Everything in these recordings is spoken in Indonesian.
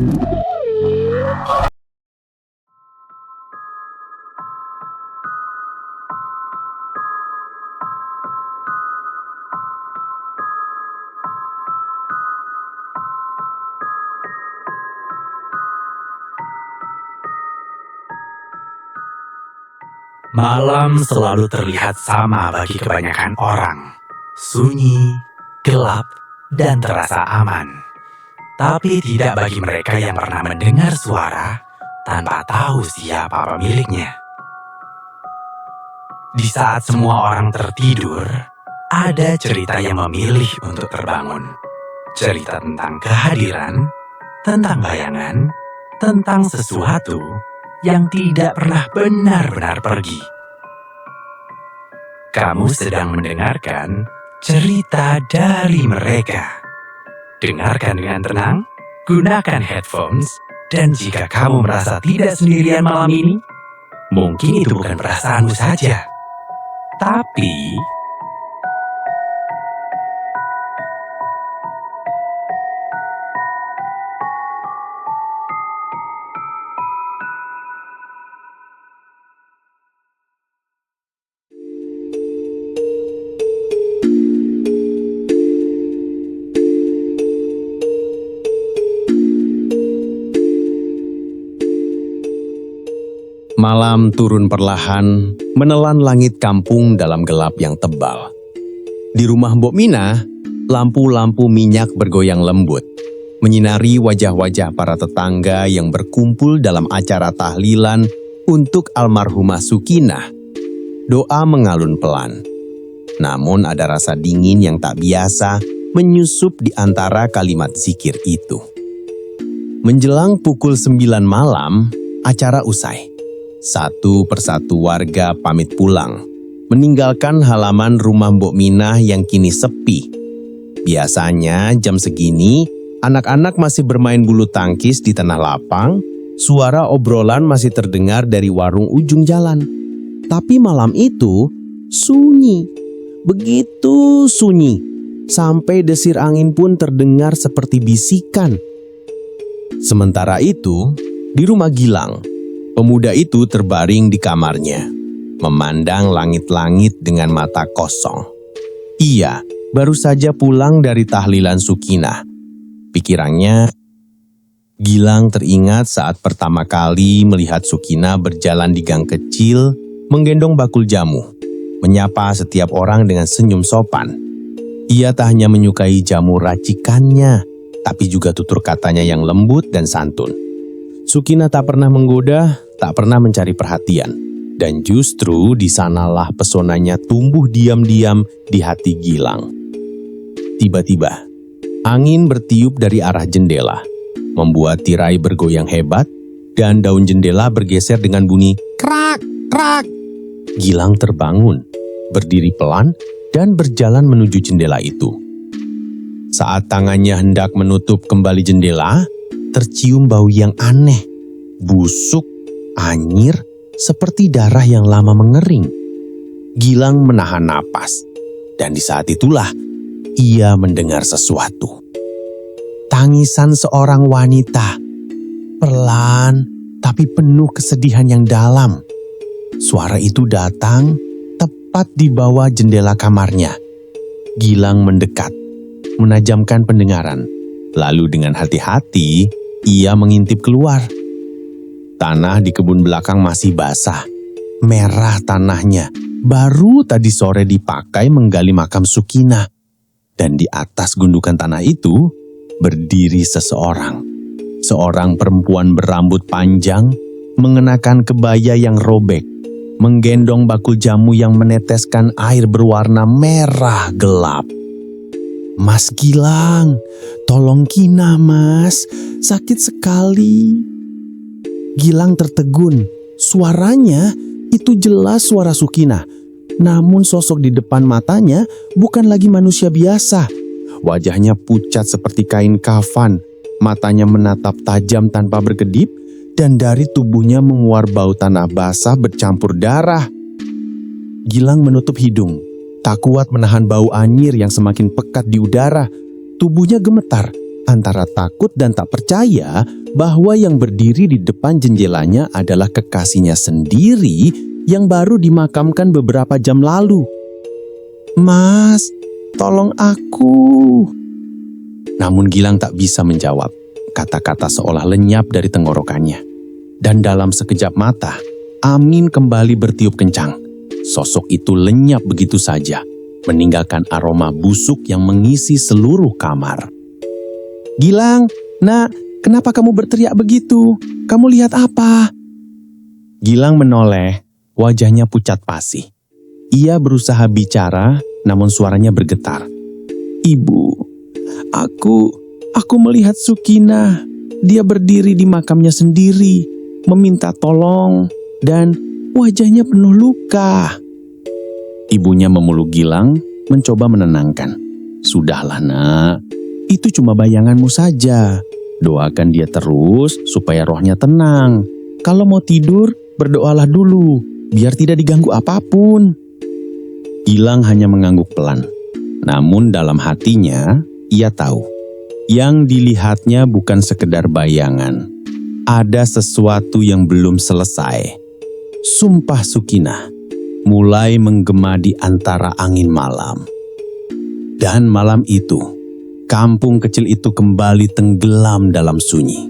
Malam selalu terlihat sama bagi kebanyakan orang. Sunyi, gelap, dan terasa aman. Tapi tidak bagi mereka yang pernah mendengar suara tanpa tahu siapa pemiliknya. Di saat semua orang tertidur, ada cerita yang memilih untuk terbangun. Cerita tentang kehadiran, tentang bayangan, tentang sesuatu yang tidak pernah benar-benar pergi. Kamu sedang mendengarkan cerita dari mereka. Dengarkan dengan tenang, gunakan headphones, dan jika kamu merasa tidak sendirian malam ini, mungkin itu bukan perasaanmu saja. Tapi malam turun perlahan, menelan langit kampung dalam gelap yang tebal. Di rumah Mbok Mina, lampu-lampu minyak bergoyang lembut, menyinari wajah-wajah para tetangga yang berkumpul dalam acara tahlilan untuk almarhumah Sukinah. Doa mengalun pelan, namun ada rasa dingin yang tak biasa menyusup di antara kalimat zikir itu. Menjelang pukul 9 malam, acara usai. Satu persatu warga pamit pulang, meninggalkan halaman rumah Mbok Minah yang kini sepi. Biasanya jam segini, anak-anak masih bermain bulu tangkis di tanah lapang, suara obrolan masih terdengar dari warung ujung jalan. Tapi malam itu, sunyi. Begitu sunyi, sampai desir angin pun terdengar seperti bisikan. Sementara itu, di rumah Gilang, pemuda itu terbaring di kamarnya, memandang langit-langit dengan mata kosong. Ia baru saja pulang dari tahlilan Sukinah. Pikirannya, Gilang teringat saat pertama kali melihat Sukinah berjalan di gang kecil, menggendong bakul jamu, menyapa setiap orang dengan senyum sopan. Ia tak hanya menyukai jamu racikannya, tapi juga tutur katanya yang lembut dan santun. Sukinah tak pernah menggoda, tak pernah mencari perhatian. Dan justru di sanalah pesonanya tumbuh diam-diam di hati Gilang. Tiba-tiba, angin bertiup dari arah jendela, membuat tirai bergoyang hebat, dan daun jendela bergeser dengan bunyi krak, krak. Gilang terbangun, berdiri pelan, dan berjalan menuju jendela itu. Saat tangannya hendak menutup kembali jendela, tercium bau yang aneh, busuk, anyir, seperti darah yang lama mengering. Gilang menahan napas, dan di saat itulah ia mendengar sesuatu. Tangisan seorang wanita, perlahan tapi penuh kesedihan yang dalam. Suara itu datang tepat di bawah jendela kamarnya. Gilang mendekat, menajamkan pendengaran, lalu dengan hati-hati ia mengintip keluar. Tanah di kebun belakang masih basah, merah tanahnya. Baru tadi sore dipakai menggali makam Sukinah. Dan di atas gundukan tanah itu berdiri seseorang. Seorang perempuan berambut panjang, mengenakan kebaya yang robek, menggendong bakul jamu yang meneteskan air berwarna merah gelap. "Mas Gilang, tolong Kina mas, sakit sekali." Gilang tertegun, suaranya itu jelas suara Sukinah. Namun sosok di depan matanya bukan lagi manusia biasa. Wajahnya pucat seperti kain kafan, matanya menatap tajam tanpa berkedip, dan dari tubuhnya menguar bau tanah basah bercampur darah. Gilang menutup hidung, tak kuat menahan bau anyir yang semakin pekat di udara. Tubuhnya gemetar, antara takut dan tak percaya bahwa yang berdiri di depan jendelanya adalah kekasihnya sendiri yang baru dimakamkan beberapa jam lalu. "Mas, tolong aku." Namun Gilang tak bisa menjawab. Kata-kata seolah lenyap dari tenggorokannya. Dan dalam sekejap mata, angin kembali bertiup kencang. Sosok itu lenyap begitu saja, meninggalkan aroma busuk yang mengisi seluruh kamar. "Gilang, Nak, kenapa kamu berteriak begitu? Kamu lihat apa?" Gilang menoleh, wajahnya pucat pasi. Ia berusaha bicara, namun suaranya bergetar. "Ibu, aku melihat Sukinah. Dia berdiri di makamnya sendiri, meminta tolong, dan wajahnya penuh luka." Ibunya memeluk Gilang, mencoba menenangkan. "Sudahlah, Nak. Itu cuma bayanganmu saja. Doakan dia terus supaya rohnya tenang. Kalau mau tidur, berdoalah dulu, biar tidak diganggu apapun." Gilang hanya mengangguk pelan. Namun dalam hatinya, ia tahu. Yang dilihatnya bukan sekedar bayangan. Ada sesuatu yang belum selesai. Sumpah Sukinah mulai menggema di antara angin malam. Dan malam itu, kampung kecil itu kembali tenggelam dalam sunyi.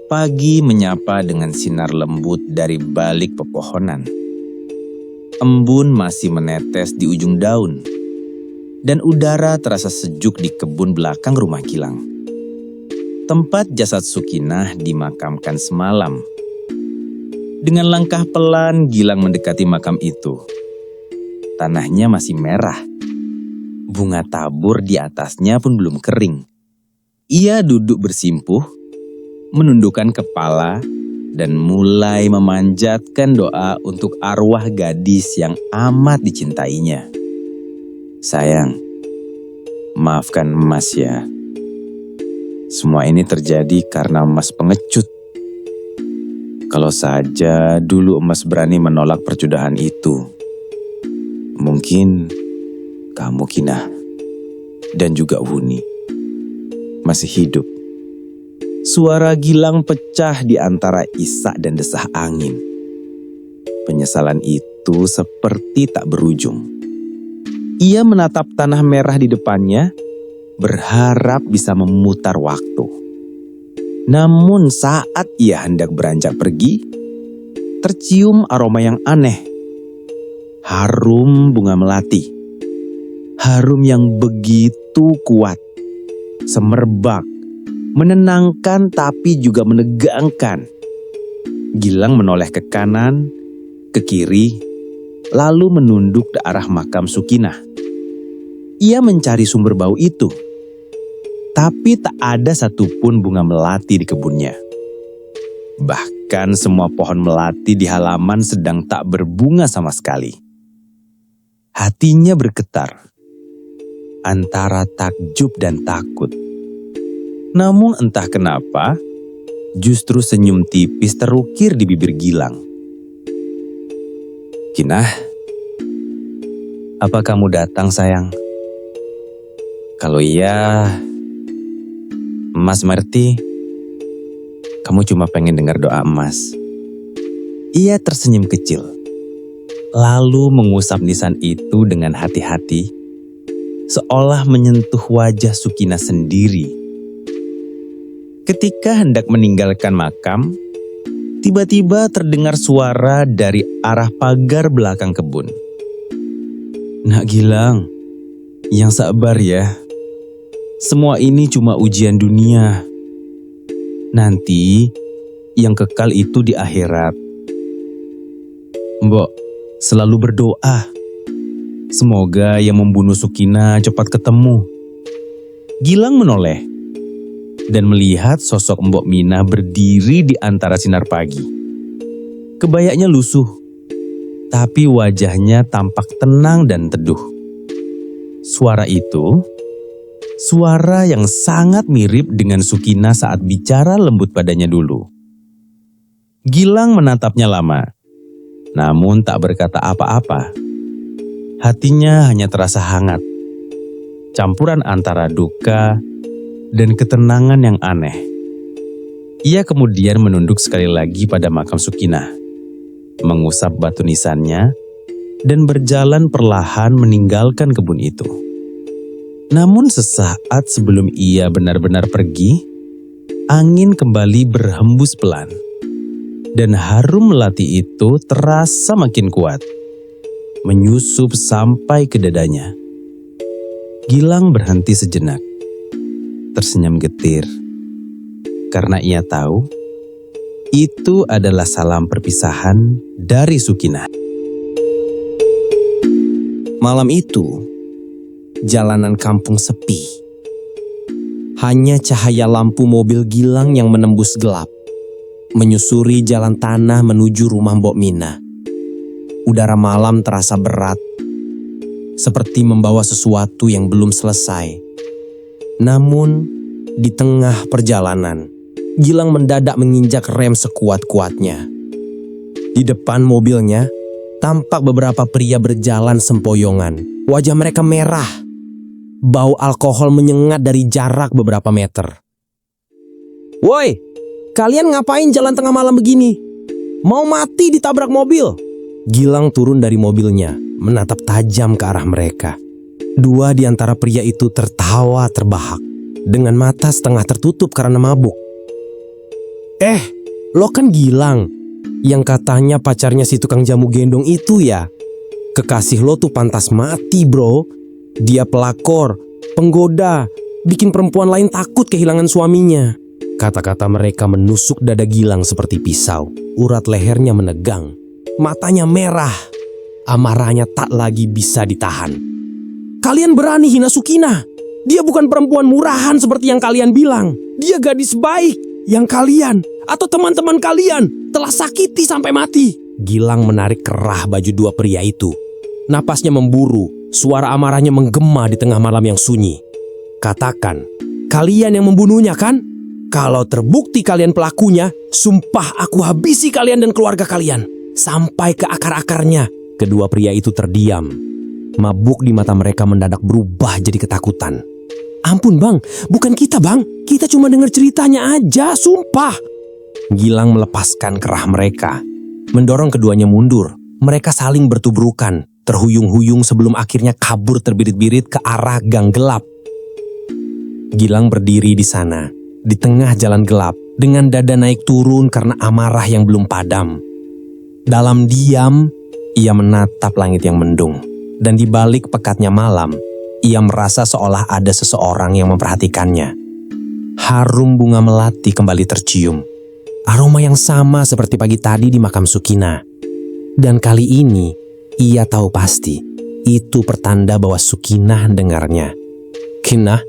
Pagi menyapa dengan sinar lembut dari balik pepohonan. Embun masih menetes di ujung daun. Dan udara terasa sejuk di kebun belakang rumah Gilang. Tempat jasad Sukinah dimakamkan semalam. Dengan langkah pelan, Gilang mendekati makam itu. Tanahnya masih merah. Bunga tabur di atasnya pun belum kering. Ia duduk bersimpuh, menundukkan kepala, dan mulai memanjatkan doa untuk arwah gadis yang amat dicintainya. "Sayang, maafkan Mas ya. Semua ini terjadi karena Mas pengecut. Kalau saja dulu Mas berani menolak perjodohan itu, mungkin kamu, Kinah, dan juga Wuni masih hidup." Suara Gilang pecah di antara isak dan desah angin. Penyesalan itu seperti tak berujung. Ia menatap tanah merah di depannya, berharap bisa memutar waktu. Namun saat ia hendak beranjak pergi, tercium aroma yang aneh. Harum bunga melati. Harum yang begitu kuat, semerbak, menenangkan tapi juga menegangkan. Gilang menoleh ke kanan, ke kiri, lalu menunduk ke arah makam Sukinah. Ia mencari sumber bau itu, tapi tak ada satupun bunga melati di kebunnya. Bahkan semua pohon melati di halaman sedang tak berbunga sama sekali. Hatinya bergetar, antara takjub dan takut. Namun entah kenapa, justru senyum tipis terukir di bibir Gilang. "Kinah, apa kamu datang, sayang? Kalau iya, Mas mengerti. Kamu cuma pengen dengar doa Mas." Ia tersenyum kecil, lalu mengusap nisan itu dengan hati-hati, seolah menyentuh wajah Sukinah sendiri. Ketika hendak meninggalkan makam, tiba-tiba terdengar suara dari arah pagar belakang kebun. "Nak Gilang, yang sabar ya. Semua ini cuma ujian dunia. Nanti yang kekal itu di akhirat. Mbok selalu berdoa. Semoga yang membunuh Sukinah cepat ketemu." Gilang menoleh dan melihat sosok Mbok Minah berdiri di antara sinar pagi. Kebayanya lusuh, tapi wajahnya tampak tenang dan teduh. Suara itu, suara yang sangat mirip dengan Sukinah saat bicara lembut padanya dulu. Gilang menatapnya lama, namun tak berkata apa-apa. Hatinya hanya terasa hangat, campuran antara duka, dan ketenangan yang aneh. Ia kemudian menunduk sekali lagi pada makam Sukinah, mengusap batu nisannya, dan berjalan perlahan meninggalkan kebun itu. Namun sesaat sebelum ia benar-benar pergi, angin kembali berhembus pelan, dan harum melati itu terasa makin kuat, menyusup sampai ke dadanya. Gilang berhenti sejenak, tersenyum getir, karena ia tahu itu adalah salam perpisahan dari Sukinah. Malam itu, jalanan kampung sepi. Hanya cahaya lampu mobil Gilang yang menembus gelap, menyusuri jalan tanah menuju rumah Mbok Mina. Udara malam terasa berat, seperti membawa sesuatu yang belum selesai. Namun, di tengah perjalanan, Gilang mendadak menginjak rem sekuat-kuatnya. Di depan mobilnya, tampak beberapa pria berjalan sempoyongan. Wajah mereka merah. Bau alkohol menyengat dari jarak beberapa meter. "Woi, kalian ngapain jalan tengah malam begini? Mau mati ditabrak mobil?" Gilang turun dari mobilnya, menatap tajam ke arah mereka. Dua di antara pria itu tertawa terbahak, dengan mata setengah tertutup karena mabuk. Lo kan Gilang, yang katanya pacarnya si tukang jamu gendong itu ya? Kekasih lo tuh pantas mati bro. Dia pelakor, penggoda, bikin perempuan lain takut kehilangan suaminya. Kata-kata mereka menusuk dada Gilang seperti pisau. Urat lehernya menegang, matanya merah. Amarahnya tak lagi bisa ditahan. "Kalian berani hina Sukinah? Dia bukan perempuan murahan seperti yang kalian bilang. Dia gadis baik yang kalian atau teman-teman kalian telah sakiti sampai mati." Gilang menarik kerah baju dua pria itu. Napasnya memburu, suara amarahnya menggema di tengah malam yang sunyi. "Katakan, kalian yang membunuhnya kan? Kalau terbukti kalian pelakunya, sumpah aku habisi kalian dan keluarga kalian. Sampai ke akar-akarnya." Kedua pria itu terdiam. Mabuk di mata mereka mendadak berubah jadi ketakutan. "Ampun bang, bukan kita bang. Kita cuma dengar ceritanya aja, sumpah." Gilang melepaskan kerah mereka, mendorong keduanya mundur. Mereka saling bertubrukan, terhuyung-huyung sebelum akhirnya kabur terbirit-birit ke arah gang gelap. Gilang berdiri di sana, di tengah jalan gelap, dengan dada naik turun karena amarah yang belum padam. Dalam diam, ia menatap langit yang mendung, dan di balik pekatnya malam, ia merasa seolah ada seseorang yang memperhatikannya. Harum bunga melati kembali tercium, aroma yang sama seperti pagi tadi di makam Sukinah. Dan kali ini, ia tahu pasti, itu pertanda bahwa Sukinah dengarnya. "Kinah,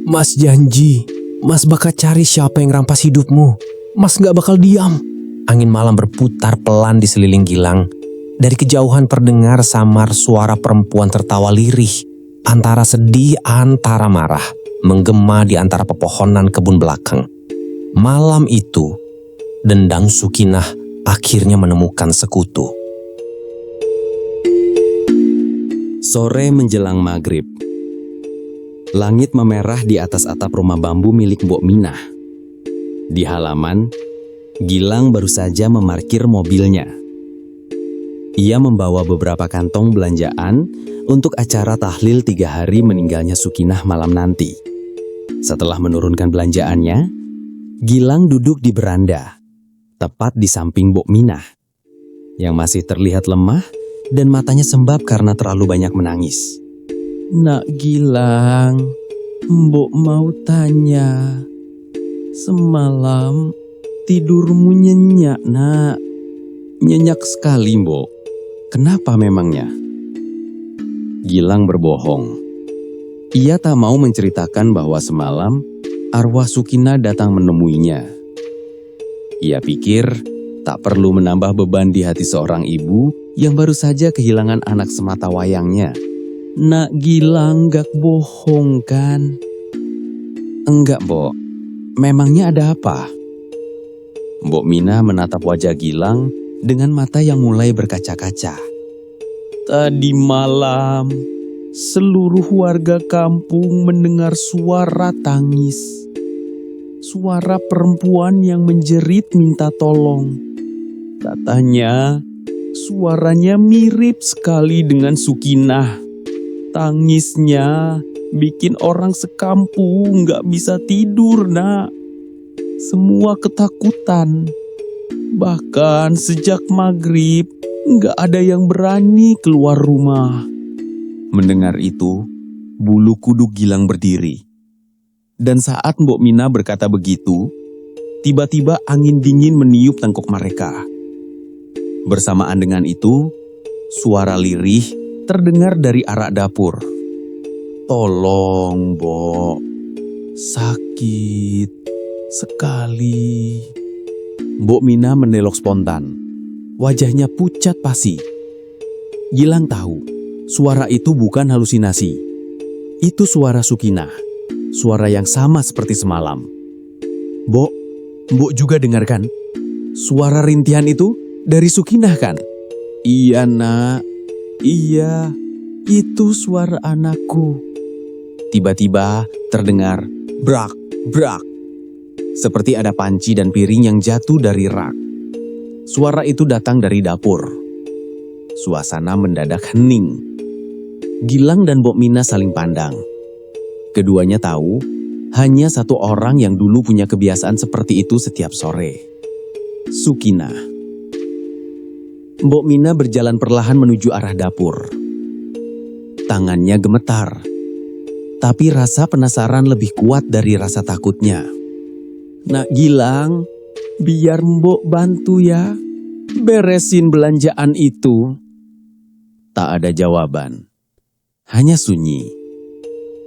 Mas janji, Mas bakal cari siapa yang rampas hidupmu. Mas gak bakal diam." Angin malam berputar pelan di seliling Gilang. Dari kejauhan terdengar samar suara perempuan tertawa lirih, antara sedih, antara marah, menggema di antara pepohonan kebun belakang. Malam itu, dendang Sukinah akhirnya menemukan sekutu. Sore menjelang maghrib. Langit memerah di atas atap rumah bambu milik Mbok Minah. Di halaman, Gilang baru saja memarkir mobilnya. Ia membawa beberapa kantong belanjaan untuk acara tahlil 3 hari meninggalnya Sukinah malam nanti. Setelah menurunkan belanjaannya, Gilang duduk di beranda, tepat di samping Mbok Minah, yang masih terlihat lemah dan matanya sembab karena terlalu banyak menangis. "Nak Gilang, Mbok mau tanya. Semalam tidurmu nyenyak, nak?" "Nyenyak sekali, Mbok. Kenapa memangnya?" Gilang berbohong. Ia tak mau menceritakan bahwa semalam arwah Sukinah datang menemuinya. Ia pikir tak perlu menambah beban di hati seorang ibu yang baru saja kehilangan anak semata wayangnya. "Nak Gilang gak bohong kan?" "Enggak, Mbok. Memangnya ada apa?" Mbok Mina menatap wajah Gilang dengan mata yang mulai berkaca-kaca. "Tadi malam, seluruh warga kampung mendengar suara tangis. Suara perempuan yang menjerit minta tolong. Katanya, suaranya mirip sekali dengan Sukinah. Tangisnya bikin orang sekampung gak bisa tidur, Nak. Semua ketakutan. Bahkan sejak maghrib, gak ada yang berani keluar rumah. Mendengar itu, bulu kuduk Gilang berdiri. Dan saat Mbok Mina berkata begitu, tiba-tiba angin dingin meniup tengkuk mereka. Bersamaan dengan itu, suara lirih terdengar dari arah dapur. "Tolong, Mbok. Sakit sekali." Mbok Mina menelok spontan. Wajahnya pucat pasi. Gilang tahu, suara itu bukan halusinasi. Itu suara Sukinah. Suara yang sama seperti semalam. Mbok juga dengar kan? Suara rintihan itu dari Sukinah kan? Iya, Nak. Iya, itu suara anakku. Tiba-tiba terdengar brak, brak. Seperti ada panci dan piring yang jatuh dari rak. Suara itu datang dari dapur. Suasana mendadak hening. Gilang dan Mbok Mina saling pandang. Keduanya tahu, hanya satu orang yang dulu punya kebiasaan seperti itu setiap sore. Sukinah. Mbok Mina berjalan perlahan menuju arah dapur. Tangannya gemetar. Tapi rasa penasaran lebih kuat dari rasa takutnya. "Nak Gilang, biar Mbok bantu ya. Beresin belanjaan itu." Tak ada jawaban. Hanya sunyi.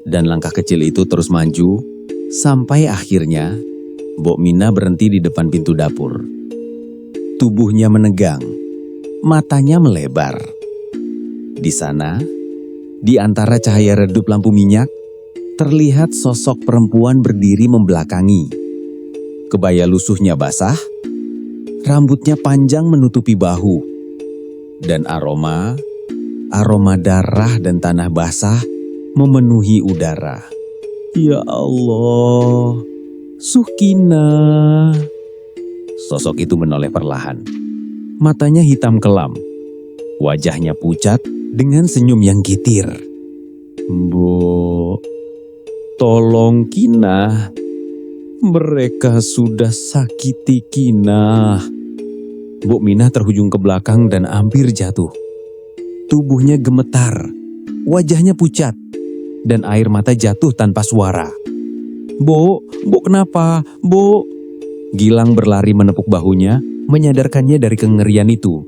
Dan langkah kecil itu terus maju, sampai akhirnya Mbok Mina berhenti di depan pintu dapur. Tubuhnya menegang, matanya melebar. Di sana, di antara cahaya redup lampu minyak, terlihat sosok perempuan berdiri membelakangi. Kebaya lusuhnya basah, rambutnya panjang menutupi bahu, dan aroma darah dan tanah basah memenuhi udara. Ya Allah, Sukinah. Sosok itu menoleh perlahan. Matanya hitam kelam. Wajahnya pucat dengan senyum yang gitir. "Mbok, tolong Kinah. Mereka sudah sakiti Kinah." Mbok Mina terhujung ke belakang dan hampir jatuh. Tubuhnya gemetar, wajahnya pucat. Dan air mata jatuh tanpa suara. Mbok kenapa? Mbok." Gilang berlari menepuk bahunya, menyadarkannya dari kengerian itu.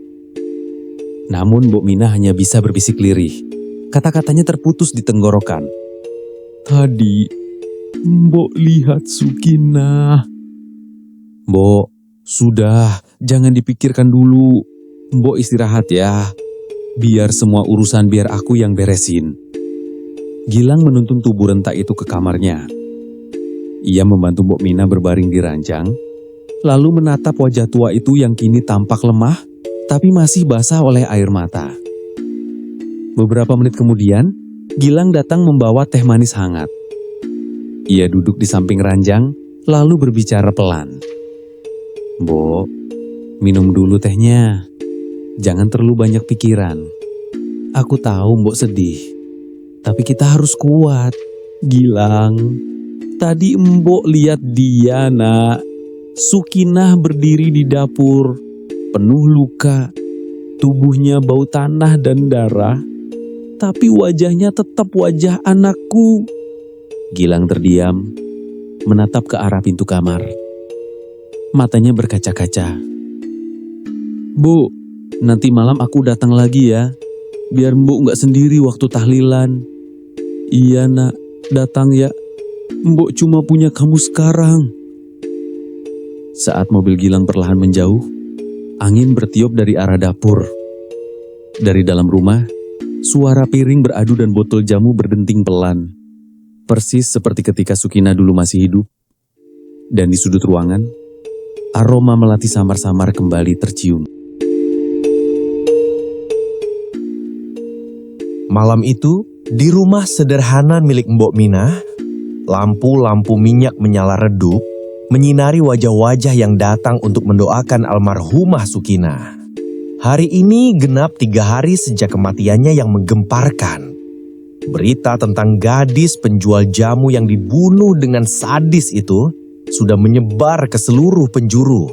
Namun Mbok Mina hanya bisa berbisik lirih. Kata-katanya terputus di tenggorokan. "Tadi, Mbok lihat Sukinah." "Mbok, sudah, jangan dipikirkan dulu. Mbok istirahat ya. Biar semua urusan biar aku yang beresin." Gilang menuntun tubuh renta itu ke kamarnya. Ia membantu Mbok Mina berbaring di ranjang, lalu menatap wajah tua itu yang kini tampak lemah, tapi masih basah oleh air mata. Beberapa menit kemudian, Gilang datang membawa teh manis hangat. Ia duduk di samping ranjang, lalu berbicara pelan. "Mbok, minum dulu tehnya. Jangan terlalu banyak pikiran. Aku tahu Mbok sedih. Tapi kita harus kuat. Gilang, tadi Mbok lihat dia, Nak. Sukinah berdiri di dapur, penuh luka. Tubuhnya bau tanah dan darah. Tapi wajahnya tetap wajah anakku." Gilang terdiam, menatap ke arah pintu kamar. Matanya berkaca-kaca. "Bu, nanti malam aku datang lagi ya. Biar Mbok gak sendiri waktu tahlilan." "Iya, Nak, datang ya. Mbok cuma punya kamu sekarang." Saat mobil Gilang perlahan menjauh, angin bertiup dari arah dapur. Dari dalam rumah, suara piring beradu dan botol jamu berdenting pelan. Persis seperti ketika Sukinah dulu masih hidup. Dan di sudut ruangan, aroma melati samar-samar kembali tercium. Malam itu, Di rumah sederhana milik Mbok Minah, lampu-lampu minyak menyala redup, menyinari wajah-wajah yang datang untuk mendoakan almarhumah Sukinah. Hari ini genap 3 hari sejak kematiannya yang menggemparkan. Berita tentang gadis penjual jamu yang dibunuh dengan sadis itu sudah menyebar ke seluruh penjuru.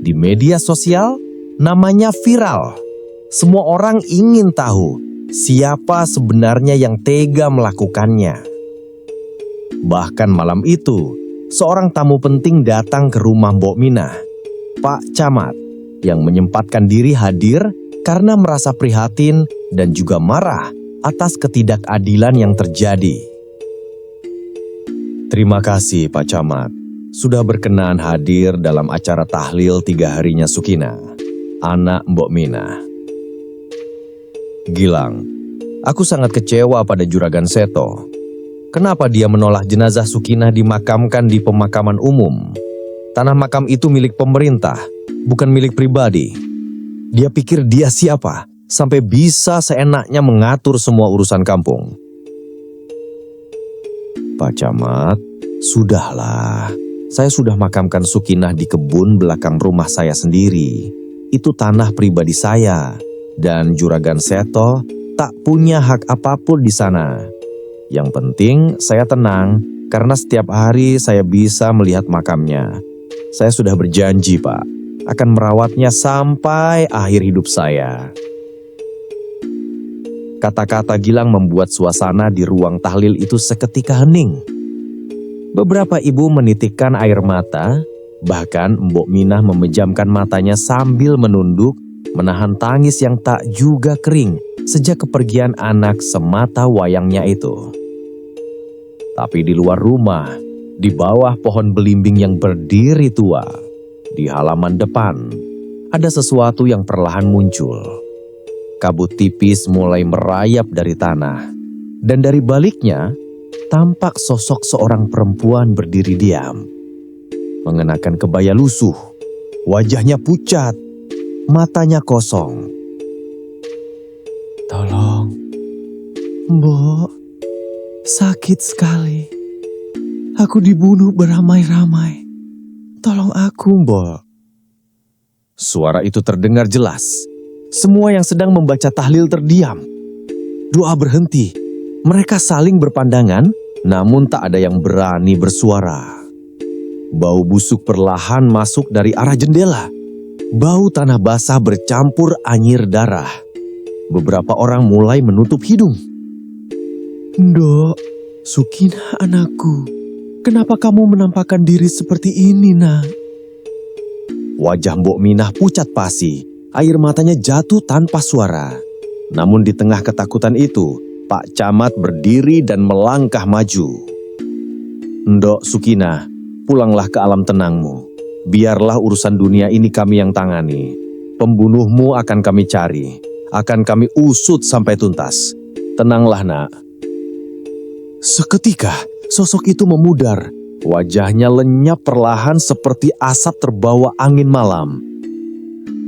Di media sosial, namanya viral. Semua orang ingin tahu siapa sebenarnya yang tega melakukannya. Bahkan malam itu, seorang tamu penting datang ke rumah Mbok Minah, Pak Camat, yang menyempatkan diri hadir karena merasa prihatin dan juga marah atas ketidakadilan yang terjadi. Terima kasih Pak Camat, sudah berkenan hadir dalam acara tahlil 3 harinya Sukinah, anak Mbok Minah. Gilang, aku sangat kecewa pada Juragan Seto. Kenapa dia menolak jenazah Sukinah dimakamkan di pemakaman umum? Tanah makam itu milik pemerintah, bukan milik pribadi. Dia pikir dia siapa sampai bisa seenaknya mengatur semua urusan kampung. Pak Camat, sudahlah. Saya sudah makamkan Sukinah di kebun belakang rumah saya sendiri. Itu tanah pribadi saya. Dan Juragan Seto tak punya hak apapun di sana. Yang penting saya tenang karena setiap hari saya bisa melihat makamnya. Saya sudah berjanji Pak, akan merawatnya sampai akhir hidup saya. Kata-kata Gilang membuat suasana di ruang tahlil itu seketika hening. Beberapa ibu menitikkan air mata, bahkan Mbok Minah memejamkan matanya sambil menunduk, menahan tangis yang tak juga kering sejak kepergian anak semata wayangnya itu. Tapi di luar rumah, di bawah pohon belimbing yang berdiri tua, di halaman depan, ada sesuatu yang perlahan muncul. Kabut tipis mulai merayap dari tanah, dan dari baliknya tampak sosok seorang perempuan berdiri diam. Mengenakan kebaya lusuh, wajahnya pucat, matanya kosong. Tolong, Mbok, sakit sekali. Aku dibunuh beramai-ramai. Tolong aku, Mbok. Suara itu terdengar jelas. Semua yang sedang membaca tahlil terdiam. Doa berhenti. Mereka saling berpandangan, namun tak ada yang berani bersuara. Bau busuk perlahan masuk dari arah jendela. Bau tanah basah bercampur anyir darah. Beberapa orang mulai menutup hidung. Ndok, Sukinah anakku, kenapa kamu menampakkan diri seperti ini, nak? Wajah Mbok Minah pucat pasi, air matanya jatuh tanpa suara. Namun di tengah ketakutan itu, Pak Camat berdiri dan melangkah maju. Ndok Sukinah, pulanglah ke alam tenangmu. Biarlah urusan dunia ini kami yang tangani. Pembunuhmu akan kami cari. Akan kami usut sampai tuntas. Tenanglah, nak. Seketika, sosok itu memudar. Wajahnya lenyap perlahan seperti asap terbawa angin malam.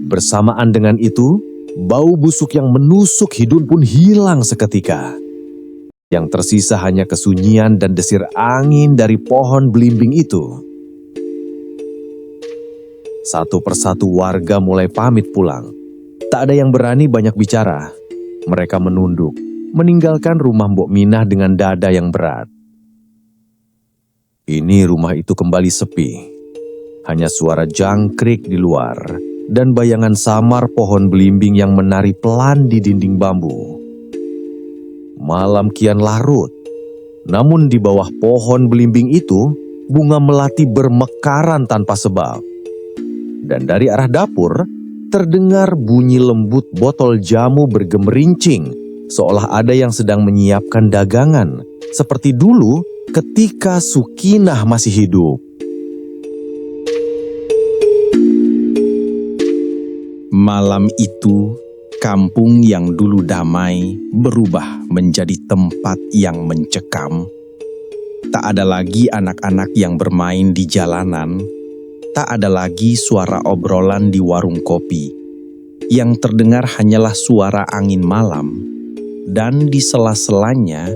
Bersamaan dengan itu, bau busuk yang menusuk hidung pun hilang seketika. Yang tersisa hanya kesunyian dan desir angin dari pohon belimbing itu. Satu persatu warga mulai pamit pulang. Tak ada yang berani banyak bicara. Mereka menunduk, meninggalkan rumah Mbok Minah dengan dada yang berat. Ini rumah itu kembali sepi. Hanya suara jangkrik di luar dan bayangan samar pohon belimbing yang menari pelan di dinding bambu. Malam kian larut. Namun di bawah pohon belimbing itu, bunga melati bermekaran tanpa sebab. Dan dari arah dapur, terdengar bunyi lembut botol jamu bergemerincing, seolah ada yang sedang menyiapkan dagangan, seperti dulu ketika Sukinah masih hidup. Malam itu, kampung yang dulu damai berubah menjadi tempat yang mencekam. Tak ada lagi anak-anak yang bermain di jalanan. Tak ada lagi suara obrolan di warung kopi. Yang terdengar hanyalah suara angin malam, dan di sela-selanya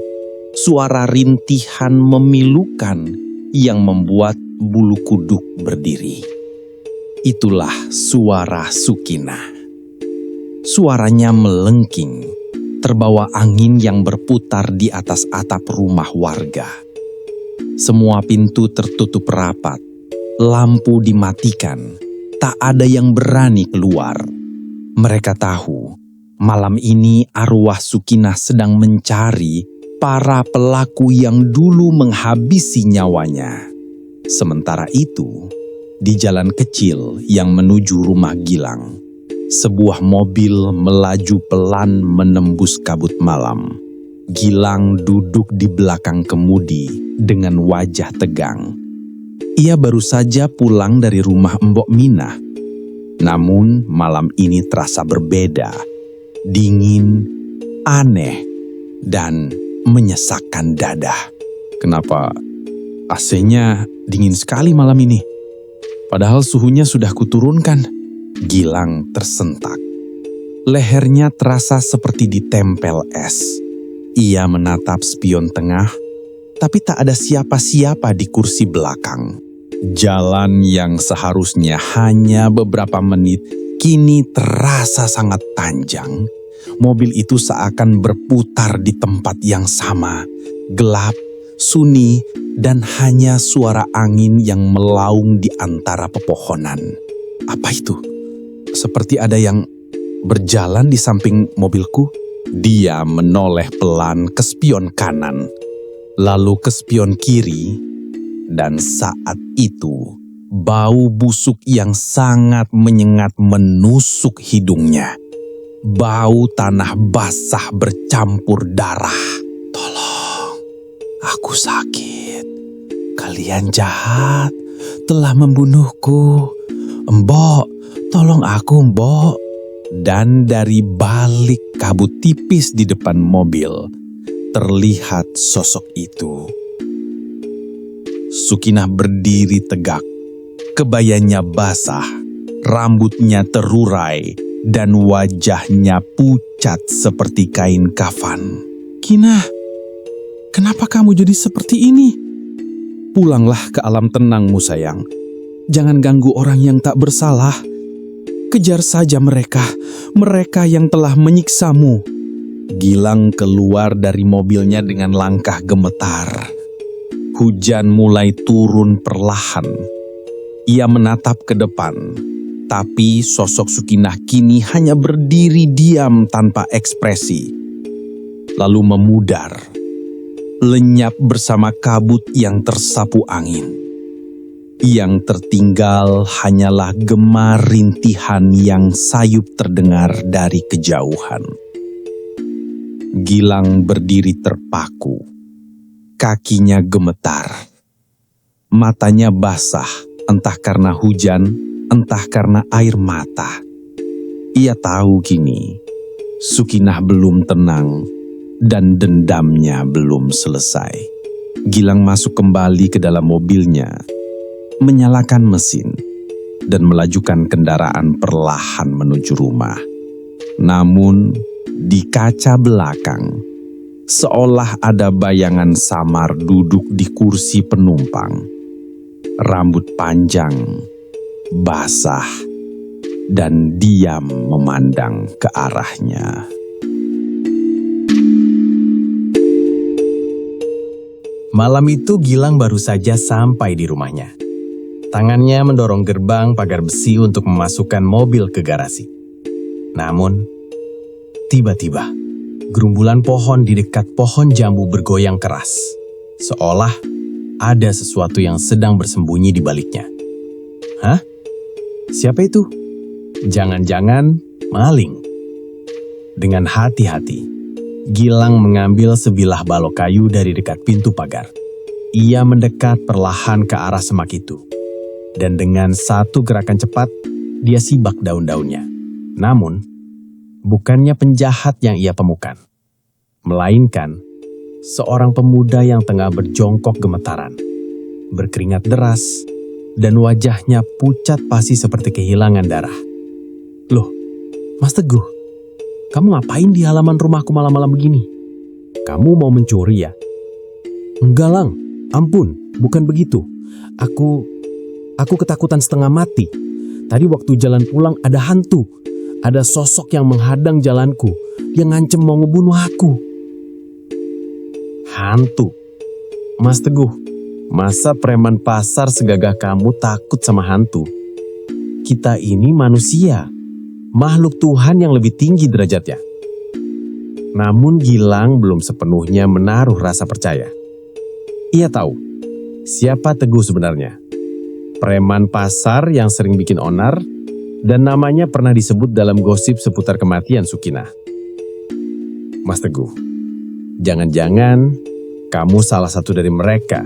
suara rintihan memilukan yang membuat bulu kuduk berdiri. Itulah suara Sukinah. Suaranya melengking, terbawa angin yang berputar di atas atap rumah warga. Semua pintu tertutup rapat, lampu dimatikan, tak ada yang berani keluar. Mereka tahu, malam ini arwah Sukinah sedang mencari para pelaku yang dulu menghabisi nyawanya. Sementara itu, di jalan kecil yang menuju rumah Gilang, sebuah mobil melaju pelan menembus kabut malam. Gilang duduk di belakang kemudi dengan wajah tegang. Ia baru saja pulang dari rumah Mbok Minah. Namun malam ini terasa berbeda, dingin, aneh, dan menyesakkan dada. Kenapa AC-nya dingin sekali malam ini? Padahal suhunya sudah kuturunkan. Gilang tersentak. Lehernya terasa seperti ditempel es. Ia menatap spion tengah, tapi tak ada siapa-siapa di kursi belakang. Jalan yang seharusnya hanya beberapa menit, kini terasa sangat panjang. Mobil itu seakan berputar di tempat yang sama, gelap, sunyi, dan hanya suara angin yang melaung di antara pepohonan. Apa itu? Seperti ada yang berjalan di samping mobilku. Dia menoleh pelan ke spion kanan, lalu ke spion kiri, dan saat itu bau busuk yang sangat menyengat menusuk hidungnya. Bau tanah basah bercampur darah. Tolong, aku sakit. Kalian jahat, telah membunuhku. Mbok, tolong aku, Mbok. Dan dari balik kabut tipis di depan mobil, terlihat sosok itu. Sukinah berdiri tegak, kebayanya basah, rambutnya terurai, dan wajahnya pucat seperti kain kafan. Kinah, kenapa kamu jadi seperti ini? Pulanglah ke alam tenangmu, sayang. Jangan ganggu orang yang tak bersalah. Kejar saja mereka yang telah menyiksamu. Gilang keluar dari mobilnya dengan langkah gemetar. Hujan mulai turun perlahan. Ia menatap ke depan, tapi sosok Sukinah kini hanya berdiri diam tanpa ekspresi. Lalu memudar, lenyap bersama kabut yang tersapu angin. Yang tertinggal hanyalah gema rintihan yang sayup terdengar dari kejauhan. Gilang berdiri terpaku, kakinya gemetar, matanya basah, entah karena hujan, entah karena air mata. Ia tahu kini, Sukinah belum tenang dan dendamnya belum selesai. Gilang masuk kembali ke dalam mobilnya, menyalakan mesin, dan melajukan kendaraan perlahan menuju rumah. Namun, di kaca belakang, seolah ada bayangan samar duduk di kursi penumpang. Rambut panjang, basah, dan diam memandang ke arahnya. Malam itu Gilang baru saja sampai di rumahnya. Tangannya mendorong gerbang pagar besi untuk memasukkan mobil ke garasi. Namun, tiba-tiba, gerumbulan pohon di dekat pohon jambu bergoyang keras. Seolah ada sesuatu yang sedang bersembunyi di baliknya. Hah? Siapa itu? Jangan-jangan maling. Dengan hati-hati, Gilang mengambil sebilah balok kayu dari dekat pintu pagar. Ia mendekat perlahan ke arah semak itu. Dan dengan satu gerakan cepat, dia sibak daun-daunnya. Namun, bukannya penjahat yang ia temukan, melainkan seorang pemuda yang tengah berjongkok gemetaran, berkeringat deras, dan wajahnya pucat pasi seperti kehilangan darah. Loh, Mas Teguh, Kamu ngapain di halaman rumahku malam-malam begini? Kamu mau mencuri ya? Enggak, Lang. Ampun, bukan begitu. Aku ketakutan setengah mati. Tadi waktu jalan pulang ada hantu. Ada sosok yang menghadang jalanku. Dia ngancem mau ngebunuh aku. Hantu? Mas Teguh, masa preman pasar segagah kamu takut sama hantu? Kita ini manusia, makhluk Tuhan yang lebih tinggi derajatnya. Namun Gilang belum sepenuhnya menaruh rasa percaya. Ia tahu siapa Teguh sebenarnya. Preman pasar yang sering bikin onar dan namanya pernah disebut dalam gosip seputar kematian Sukinah. Mas Teguh, jangan-jangan kamu salah satu dari mereka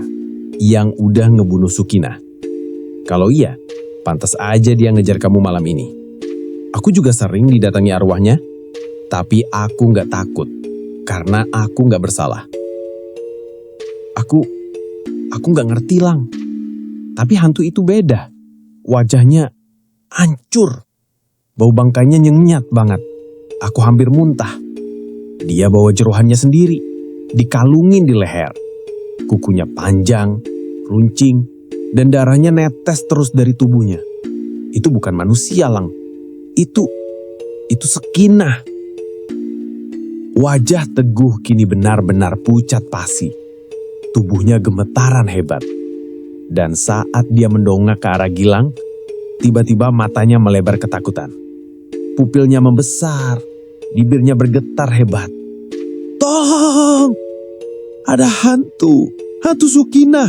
yang udah ngebunuh Sukinah. Kalau iya, pantas aja dia ngejar kamu malam ini. Aku juga sering didatangi arwahnya, tapi aku nggak takut karena aku nggak bersalah. Aku nggak ngerti, Lang. Tapi hantu itu beda. Wajahnya hancur. Bau bangkainya nyengat banget. Aku hampir muntah. Dia bawa jerohannya sendiri, dikalungin di leher. Kukunya panjang, runcing, dan darahnya netes terus dari tubuhnya. Itu bukan manusia, Lang. Itu Sukinah. Wajah Teguh kini benar-benar pucat pasi. Tubuhnya gemetaran hebat. Dan saat dia mendongak ke arah Gilang, tiba-tiba matanya melebar ketakutan. Pupilnya membesar, bibirnya bergetar hebat. Tolong! Ada hantu Sukinah.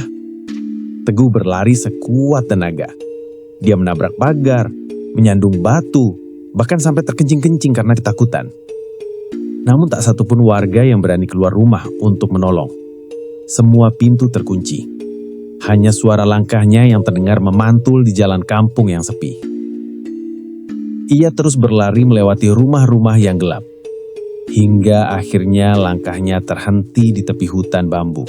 Teguh berlari sekuat tenaga. Dia menabrak pagar, menyandung batu, bahkan sampai terkencing-kencing karena ketakutan. Namun tak satupun warga yang berani keluar rumah untuk menolong. Semua pintu terkunci. Hanya suara langkahnya yang terdengar memantul di jalan kampung yang sepi. Ia terus berlari melewati rumah-rumah yang gelap. Hingga akhirnya langkahnya terhenti di tepi hutan bambu.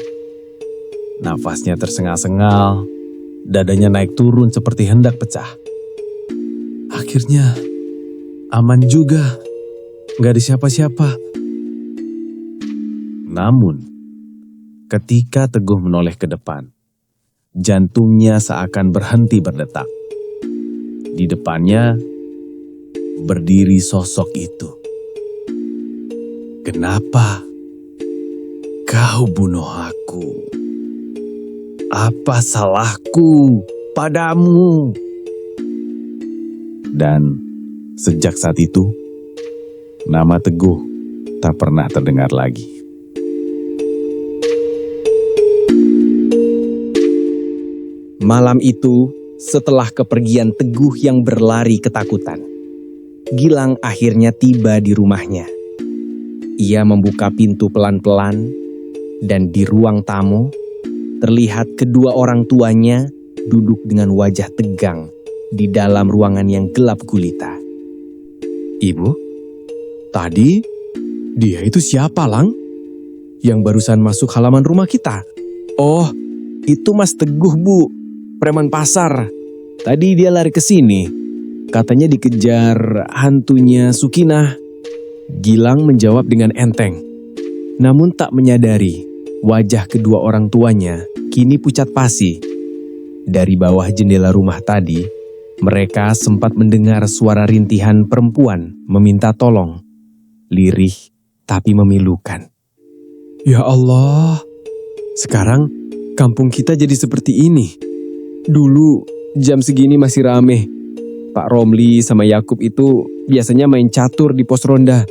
Nafasnya tersengal-sengal, dadanya naik turun seperti hendak pecah. Akhirnya, aman juga. Gak ada siapa-siapa. Namun, ketika Teguh menoleh ke depan, jantungnya seakan berhenti berdetak. Di depannya, berdiri sosok itu. Kenapa kau bunuh aku? Apa salahku padamu? Dan sejak saat itu, nama Teguh tak pernah terdengar lagi. Malam itu, setelah kepergian Teguh yang berlari ketakutan, Gilang akhirnya tiba di rumahnya. Ia membuka pintu pelan-pelan, dan di ruang tamu, terlihat kedua orang tuanya duduk dengan wajah tegang di dalam ruangan yang gelap gulita. Ibu, tadi dia itu siapa, Lang? Yang barusan masuk halaman rumah kita? Oh, itu Mas Teguh, Bu. Preman pasar. Tadi dia lari ke sini. Katanya dikejar hantunya Sukinah. Gilang menjawab dengan enteng. Namun tak menyadari, wajah kedua orang tuanya kini pucat pasi. Dari bawah jendela rumah tadi, mereka sempat mendengar suara rintihan perempuan meminta tolong. Lirih tapi memilukan. Ya Allah, sekarang kampung kita jadi seperti ini. Dulu jam segini masih rame. Pak Romli sama Yakub itu biasanya main catur di pos ronda.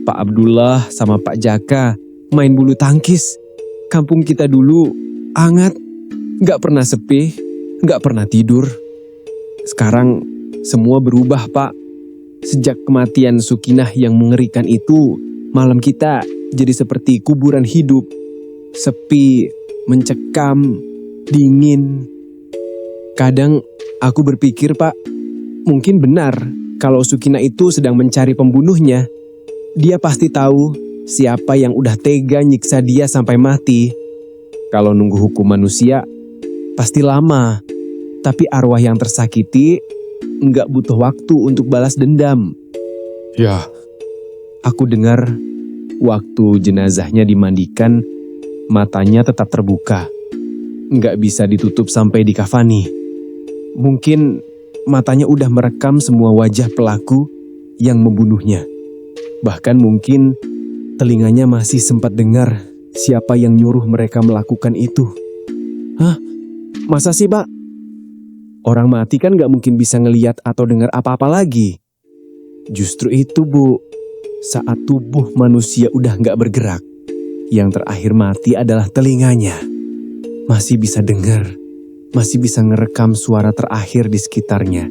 Pak Abdullah sama Pak Jaka main bulu tangkis. Kampung kita dulu hangat, gak pernah sepi, gak pernah tidur. Sekarang semua berubah, Pak. Sejak kematian Sukinah yang mengerikan itu, malam kita jadi seperti kuburan hidup. Sepi, mencekam, dingin. Kadang aku berpikir, Pak, mungkin benar kalau Sukinah itu sedang mencari pembunuhnya. Dia pasti tahu siapa yang udah tega nyiksa dia sampai mati. Kalau nunggu hukum manusia, pasti lama. Tapi arwah yang tersakiti nggak butuh waktu untuk balas dendam. Ya, Aku dengar waktu jenazahnya dimandikan, matanya tetap terbuka. Nggak bisa ditutup sampai dikafani. Mungkin matanya udah merekam semua wajah pelaku yang membunuhnya. Bahkan mungkin telinganya masih sempat dengar siapa yang nyuruh mereka melakukan itu. Hah? Masa sih, Pak? Orang mati kan gak mungkin bisa ngeliat atau dengar apa-apa lagi. Justru itu, Bu. Saat tubuh manusia udah gak bergerak, yang terakhir mati adalah telinganya. Masih bisa dengar, masih bisa ngerekam suara terakhir di sekitarnya.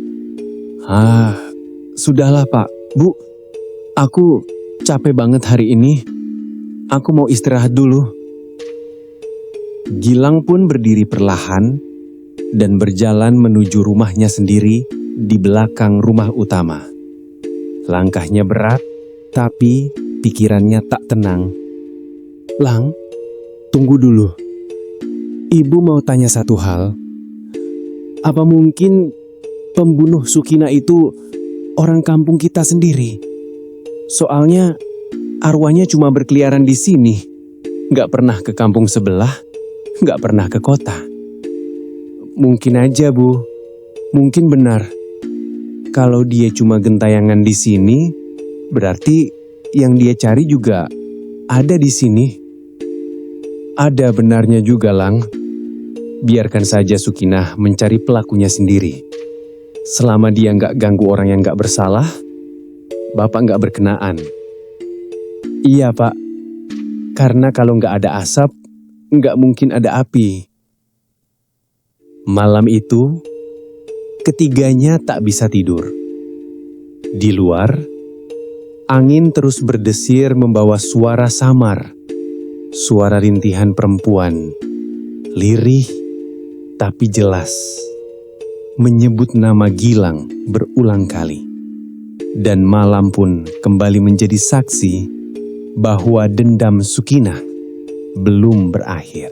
Sudahlah, Pak. Bu, aku capek banget hari ini. Aku mau istirahat dulu. Gilang pun berdiri perlahan dan berjalan menuju rumahnya sendiri di belakang rumah utama. Langkahnya berat, tapi pikirannya tak tenang. Lang, tunggu dulu. Ibu mau tanya satu hal. Apa mungkin pembunuh Sukina itu orang kampung kita sendiri? Soalnya arwahnya cuma berkeliaran di sini. Gak pernah ke kampung sebelah, gak pernah ke kota. Mungkin aja, Bu. Mungkin benar. Kalau dia cuma gentayangan di sini, berarti yang dia cari juga ada di sini. Ada benarnya juga, Lang. Biarkan saja Sukinah mencari pelakunya sendiri. Selama dia nggak ganggu orang yang nggak bersalah, Bapak nggak berkenaan. Iya, Pak. Karena kalau nggak ada asap, nggak mungkin ada api. Malam itu, ketiganya tak bisa tidur. Di luar, angin terus berdesir membawa suara samar. Suara rintihan perempuan, lirih tapi jelas, menyebut nama Gilang berulang kali. Dan malam pun kembali menjadi saksi bahwa dendam Sukinah belum berakhir.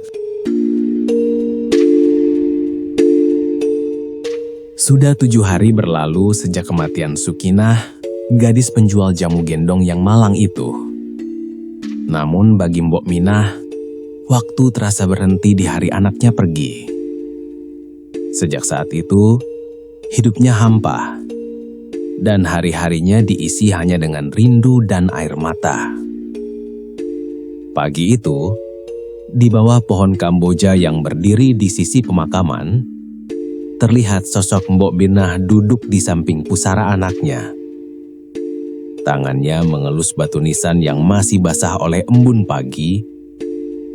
Sudah 7 hari berlalu sejak kematian Sukinah, gadis penjual jamu gendong yang malang itu. Namun bagi Mbok Minah, waktu terasa berhenti di hari anaknya pergi. Sejak saat itu, hidupnya hampa, dan hari-harinya diisi hanya dengan rindu dan air mata. Pagi itu, di bawah pohon kamboja yang berdiri di sisi pemakaman, terlihat sosok Mbok Minah duduk di samping pusara anaknya. Tangannya mengelus batu nisan yang masih basah oleh embun pagi,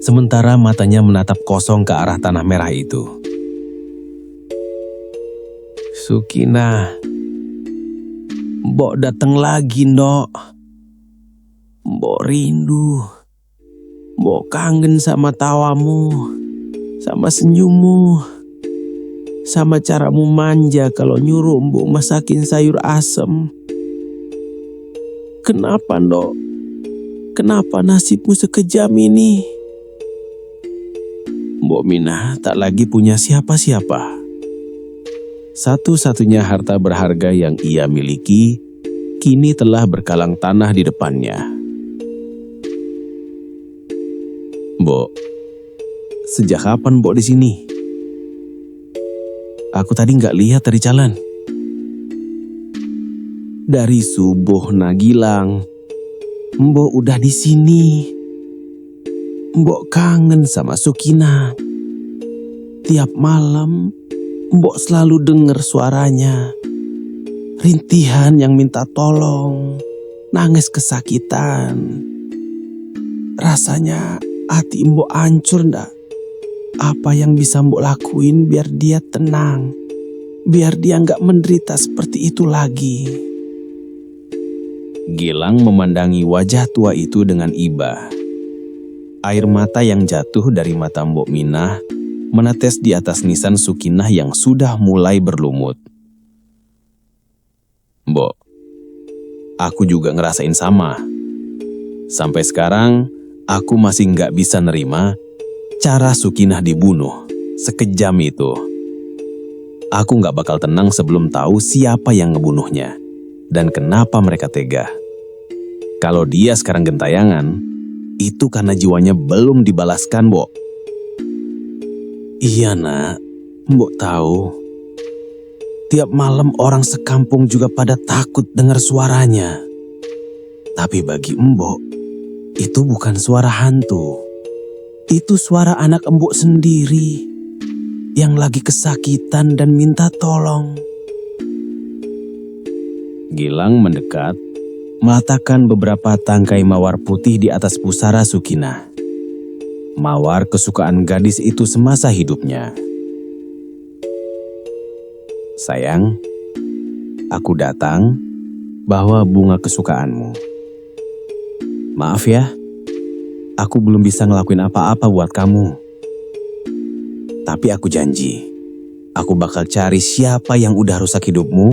sementara matanya menatap kosong ke arah tanah merah itu. Sukinah, Mbok datang lagi, Ndok. Mbok rindu. Mbok kangen sama tawamu, sama senyummu, sama caramu manja kalau nyuruh Mbok masakin sayur asem. Kenapa, Ndok? Kenapa nasibmu sekejam ini? Mbok Minah tak lagi punya siapa-siapa. Satu-satunya harta berharga yang ia miliki kini telah berkalang tanah di depannya. Mbok, sejak kapan Mbok di sini? Aku tadi nggak lihat dari jalan. Dari subuh Nagilang, Mbok udah di sini. Mbok kangen sama Sukinah. Tiap malam, Mbok selalu dengar suaranya. Rintihan yang minta tolong, nangis kesakitan. Rasanya hati Mbok hancur ndak? Apa yang bisa Mbok lakuin biar dia tenang? Biar dia nggak menderita seperti itu lagi. Gilang memandangi wajah tua itu dengan iba. Air mata yang jatuh dari mata Mbok Minah menetes di atas nisan Sukinah yang sudah mulai berlumut. Mbok, aku juga ngerasain sama. Sampai sekarang, aku masih nggak bisa nerima cara Sukinah dibunuh sekejam itu. Aku nggak bakal tenang sebelum tahu siapa yang ngebunuhnya dan kenapa mereka tega. Kalau dia sekarang gentayangan, itu karena jiwanya belum dibalaskan, Mbok. Iya nak, Mbok tahu. Tiap malam orang sekampung juga pada takut dengar suaranya. Tapi bagi Mbok, itu bukan suara hantu. Itu suara anak Mbok sendiri yang lagi kesakitan dan minta tolong. Gilang mendekat, meletakkan beberapa tangkai mawar putih di atas pusara Sukinah. Mawar kesukaan gadis itu semasa hidupnya. Sayang, aku datang bawa bunga kesukaanmu. Maaf ya, aku belum bisa ngelakuin apa-apa buat kamu. Tapi aku janji, aku bakal cari siapa yang udah rusak hidupmu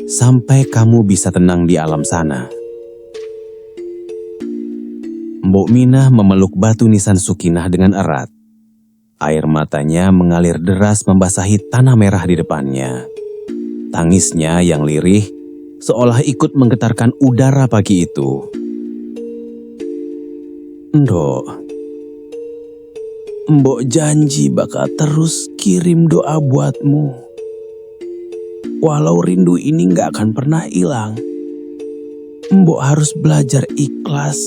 sampai kamu bisa tenang di alam sana. Mbok Minah memeluk batu nisan Sukinah dengan erat. Air matanya mengalir deras membasahi tanah merah di depannya. Tangisnya yang lirih seolah ikut menggetarkan udara pagi itu. Ndok, Mbok janji bakal terus kirim doa buatmu. Walau rindu ini gak akan pernah hilang. Mbok harus belajar ikhlas.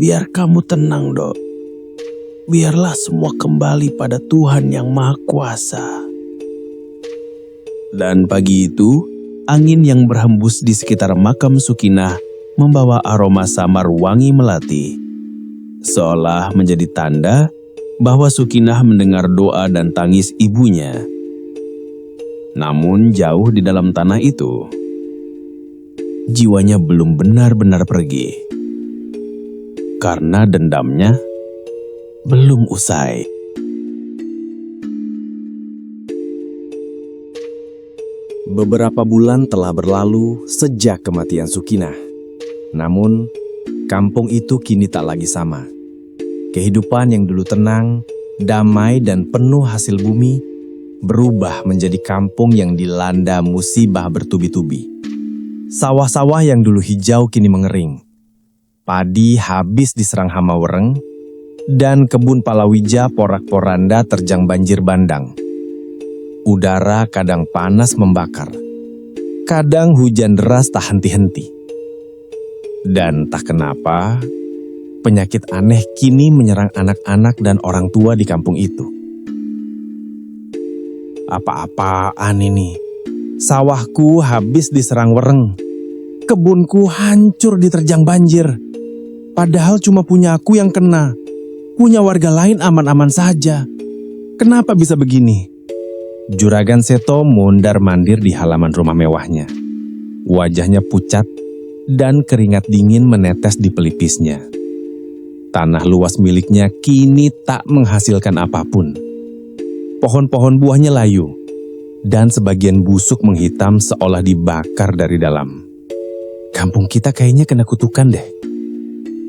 Biar kamu tenang, Dok. Biarlah semua kembali pada Tuhan yang Maha Kuasa. Dan pagi itu, angin yang berhembus di sekitar makam Sukinah membawa aroma samar wangi melati. Seolah menjadi tanda bahwa Sukinah mendengar doa dan tangis ibunya. Namun jauh di dalam tanah itu, jiwanya belum benar-benar pergi. Karena dendamnya belum usai. Beberapa bulan telah berlalu sejak kematian Sukinah. Namun, kampung itu kini tak lagi sama. Kehidupan yang dulu tenang, damai dan penuh hasil bumi berubah menjadi kampung yang dilanda musibah bertubi-tubi. Sawah-sawah yang dulu hijau kini mengering. Padi habis diserang hama wereng, dan kebun palawija porak-poranda terjang banjir bandang. Udara kadang panas membakar, kadang hujan deras tak henti-henti. Dan tak kenapa, penyakit aneh kini menyerang anak-anak dan orang tua di kampung itu. Apa-apaan ini? Sawahku habis diserang wereng. Kebunku hancur diterjang banjir. Padahal cuma punya aku yang kena. Punya warga lain aman-aman saja. Kenapa bisa begini? Juragan Seto mondar-mandir di halaman rumah mewahnya. Wajahnya pucat dan keringat dingin menetes di pelipisnya. Tanah luas miliknya kini tak menghasilkan apapun. Pohon-pohon buahnya layu, dan sebagian busuk menghitam seolah dibakar dari dalam. Kampung kita kayaknya kena kutukan deh.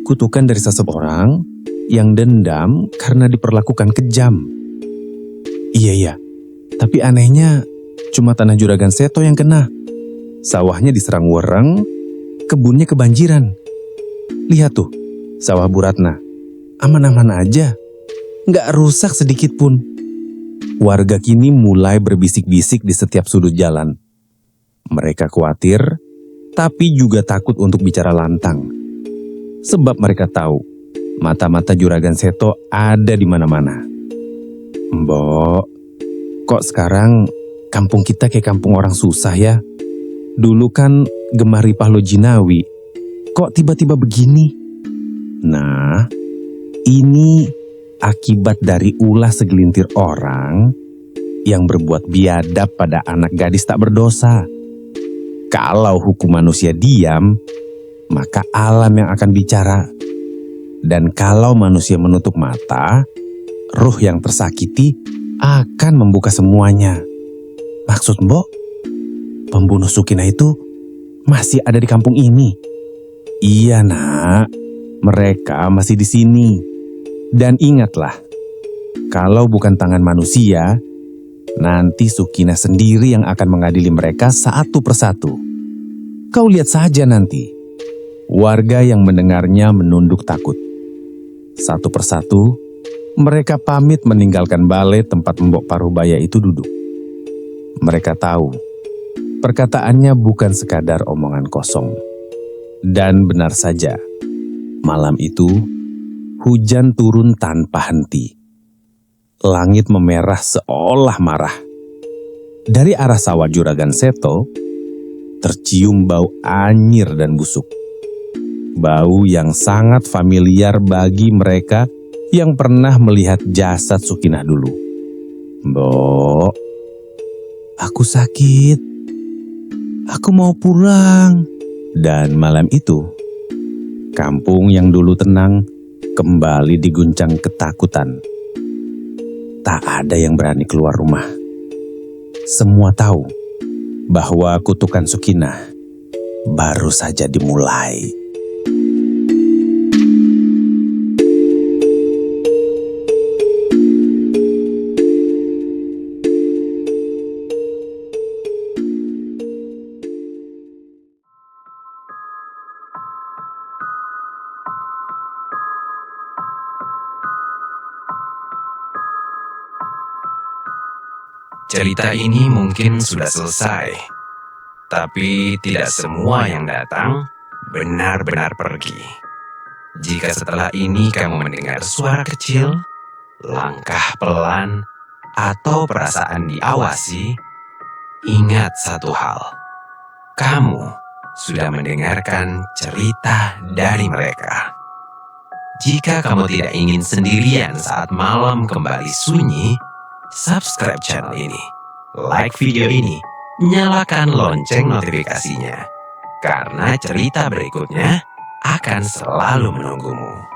Kutukan dari seseorang yang dendam karena diperlakukan kejam. Iya, tapi anehnya cuma tanah Juragan Seto yang kena. Sawahnya diserang wereng, kebunnya kebanjiran. Lihat tuh, sawah Bu Ratna. Aman-aman aja, nggak rusak sedikit pun. Warga kini mulai berbisik-bisik di setiap sudut jalan. Mereka khawatir, tapi juga takut untuk bicara lantang. Sebab mereka tahu, mata-mata Juragan Seto ada di mana-mana. Mbok, kok sekarang kampung kita kayak kampung orang susah ya? Dulu kan Gemah Ripah Lojinawi, kok tiba-tiba begini? Nah, ini akibat dari ulah segelintir orang yang berbuat biadab pada anak gadis tak berdosa. Kalau hukum manusia diam, maka alam yang akan bicara. Dan kalau manusia menutup mata, ruh yang tersakiti akan membuka semuanya. Maksud Mbok, pembunuh Sukinah itu masih ada di kampung ini? Iya nak, mereka masih di sini. Dan ingatlah, kalau bukan tangan manusia, nanti Sukinah sendiri yang akan mengadili mereka satu persatu. Kau lihat saja nanti, Warga yang mendengarnya menunduk takut. Satu persatu, mereka pamit meninggalkan balai tempat Mbok Parubaya itu duduk. Mereka tahu, perkataannya bukan sekadar omongan kosong. Dan benar saja, malam itu, hujan turun tanpa henti. Langit memerah seolah marah. Dari arah sawah Juragan Seto, tercium bau anyir dan busuk. Bau yang sangat familiar bagi mereka yang pernah melihat jasad Sukinah dulu. "Mbok, aku sakit. Aku mau pulang." Dan malam itu, kampung yang dulu tenang kembali diguncang ketakutan. Tak ada yang berani keluar rumah. Semua tahu bahwa kutukan Sukinah baru saja dimulai. Cerita ini mungkin sudah selesai, tapi tidak semua yang datang benar-benar pergi. Jika setelah ini kamu mendengar suara kecil, langkah pelan, atau perasaan diawasi, ingat satu hal. Kamu sudah mendengarkan cerita dari mereka. Jika kamu tidak ingin sendirian saat malam kembali sunyi, subscribe channel ini, like video ini, nyalakan lonceng notifikasinya, karena cerita berikutnya akan selalu menunggumu.